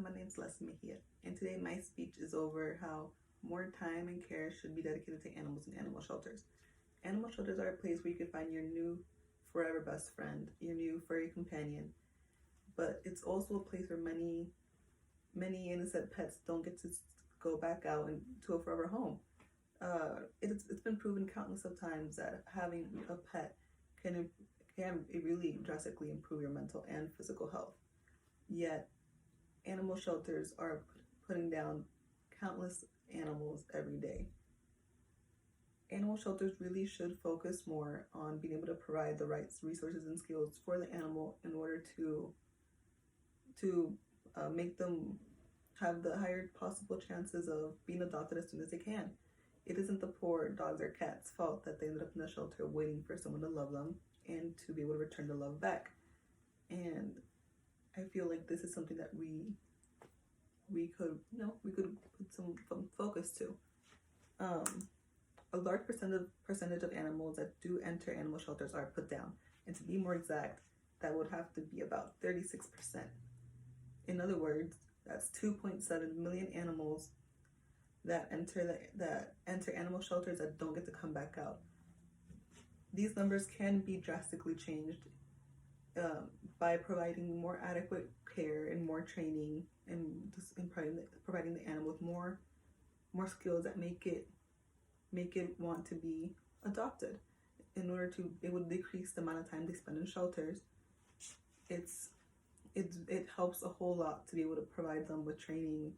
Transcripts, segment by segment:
my name is Leslie Mejia, and today my speech is over how more time and care should be dedicated to animals in animal shelters. Animal shelters are a place where you can find your new forever best friend, your new furry companion, but it's also a place where many innocent pets don't get to go back out into a forever home. It's been proven countless of times that having a pet can really drastically improve your mental and physical health. Yet animal shelters are putting down countless animals every day. Animal shelters really should focus more on being able to provide the right resources and skills for the animal in order to make them have the higher possible chances of being adopted as soon as they can. It isn't the poor dogs or cats' fault that they ended up in a shelter waiting for someone to love them and to be able to return the love back. And I feel like this is something that we could put some focus to. A large percentage of animals that do enter animal shelters are put down, and to be more exact, that would have to be about 36%. In other words, that's 2.7 million animals that enter animal shelters that don't get to come back out. These numbers can be drastically changed by providing more adequate care and more training, and providing the animal with more skills that make it want to be adopted. In order to be able to decrease the amount of time they spend in shelters, it helps a whole lot to be able to provide them with training,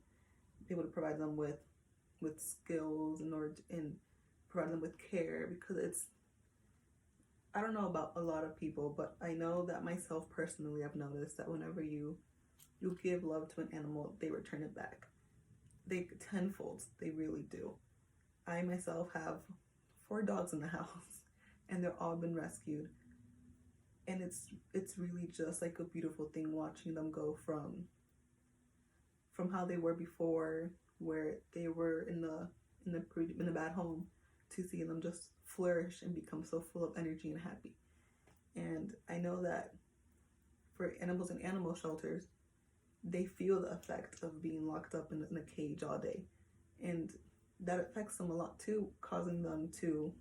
be able to provide them with skills and provide them with care, because I don't know about a lot of people, but I know that myself personally, I've noticed that whenever you give love to an animal, they return it back. They tenfold, they really do. I myself have 4 dogs in the house, and they're all been rescued. And it's really just like a beautiful thing watching them go from how they were before, where they were in a bad home, to seeing them just flourish and become so full of energy and happy. And I know that for animals in animal shelters, they feel the effect of being locked up in a cage all day, and that affects them a lot too, causing them to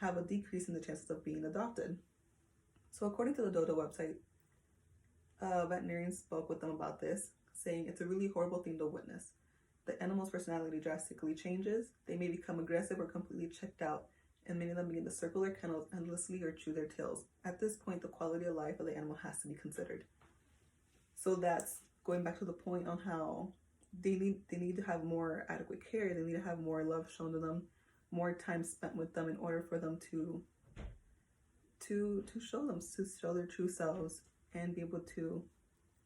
have a decrease in the chances of being adopted. So according to the Dodo website, veterinarians spoke with them about this, saying it's a really horrible thing to witness. The animal's personality drastically changes. They may become aggressive or completely checked out, and many of them begin to circle their kennels endlessly or chew their tails. At this point, the quality of life of the animal has to be considered. So that's going back to the point on how they need to have more adequate care. They need to have more love shown to them, more time spent with them in order for them to show their true selves and be able to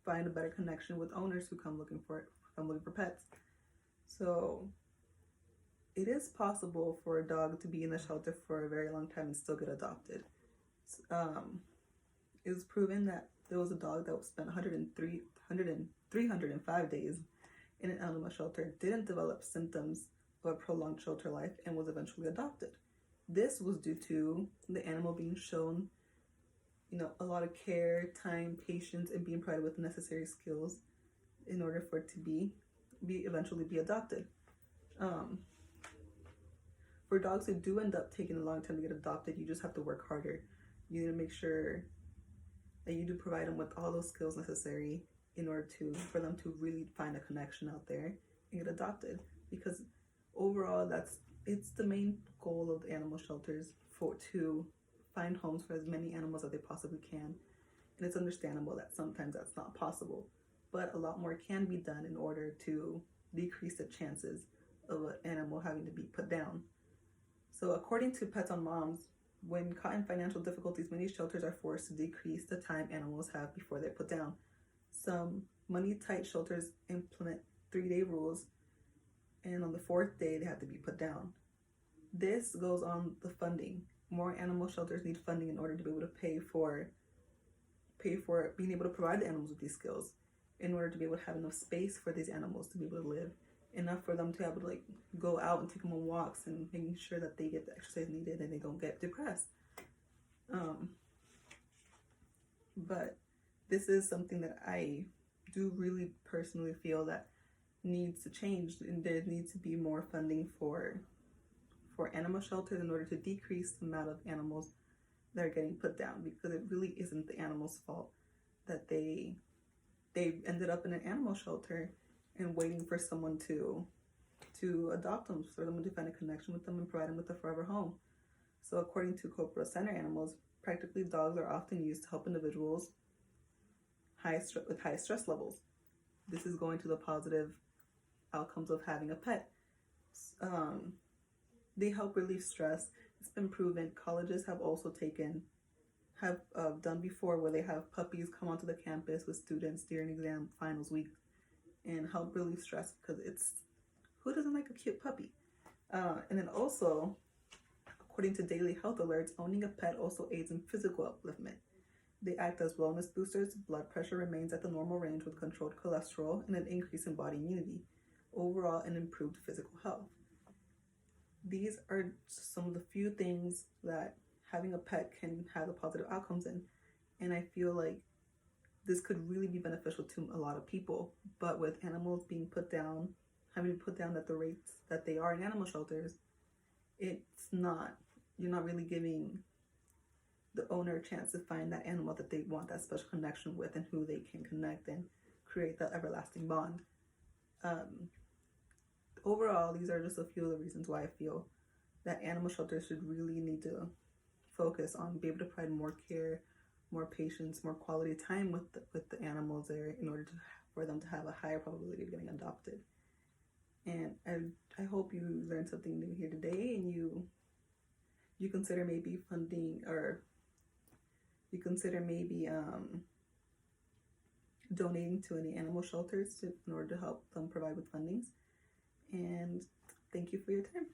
find a better connection with owners who come looking for pets. So it is possible for a dog to be in a shelter for a very long time and still get adopted. It was proven that there was a dog that spent 305 days in an animal shelter, didn't develop symptoms of a prolonged shelter life, and was eventually adopted. This was due to the animal being shown, a lot of care, time, patience, and being provided with the necessary skills in order for it to eventually be adopted. For dogs who do end up taking a long time to get adopted, you just have to work harder. You need to make sure that you do provide them with all those skills necessary in order for them to really find a connection out there and get adopted. Because overall, it's the main goal of animal shelters, to find homes for as many animals as they possibly can. And it's understandable that sometimes that's not possible, but a lot more can be done in order to decrease the chances of an animal having to be put down. So according to Pets on Moms, when caught in financial difficulties, many shelters are forced to decrease the time animals have before they're put down. Some money-tight shelters implement 3-day rules, and on the 4th day, they have to be put down. This goes on the funding. More animal shelters need funding in order to be able to pay for being able to provide the animals with these skills, in order to be able to have enough space for these animals to be able to live, enough for them to be able to go out and take them on walks, and making sure that they get the exercise needed and they don't get depressed. But this is something that I do really personally feel that needs to change, and there needs to be more funding for animal shelters in order to decrease the amount of animals that are getting put down, because it really isn't the animals' fault that they ended up in an animal shelter and waiting for someone to adopt them, for them to find a connection with them and provide them with a forever home. So according to Corporate Center Animals, practically dogs are often used to help individuals with high stress levels. This is going to the positive outcomes of having a pet. They help relieve stress. It's been proven. Colleges have also done before, where they have puppies come onto the campus with students during exam finals week and help relieve stress, because who doesn't like a cute puppy? And then also, according to Daily Health Alerts, owning a pet also aids in physical upliftment. They act as wellness boosters. Blood pressure remains at the normal range with controlled cholesterol and an increase in body immunity. Overall, an improved physical health. These are some of the few things that having a pet can have the positive outcomes in. And I feel like this could really be beneficial to a lot of people. But with animals being put down, having to put down at the rates that they are in animal shelters, you're not really giving the owner a chance to find that animal that they want that special connection with, and who they can connect and create that everlasting bond. Overall, these are just a few of the reasons why I feel that animal shelters should really need to focus on be able to provide more care, more patience, more quality time with the animals there, in order for them to have a higher probability of getting adopted. And I hope you learned something new here today, and you consider maybe funding, or you consider maybe donating to any animal shelters in order to help them provide with fundings. And thank you for your time.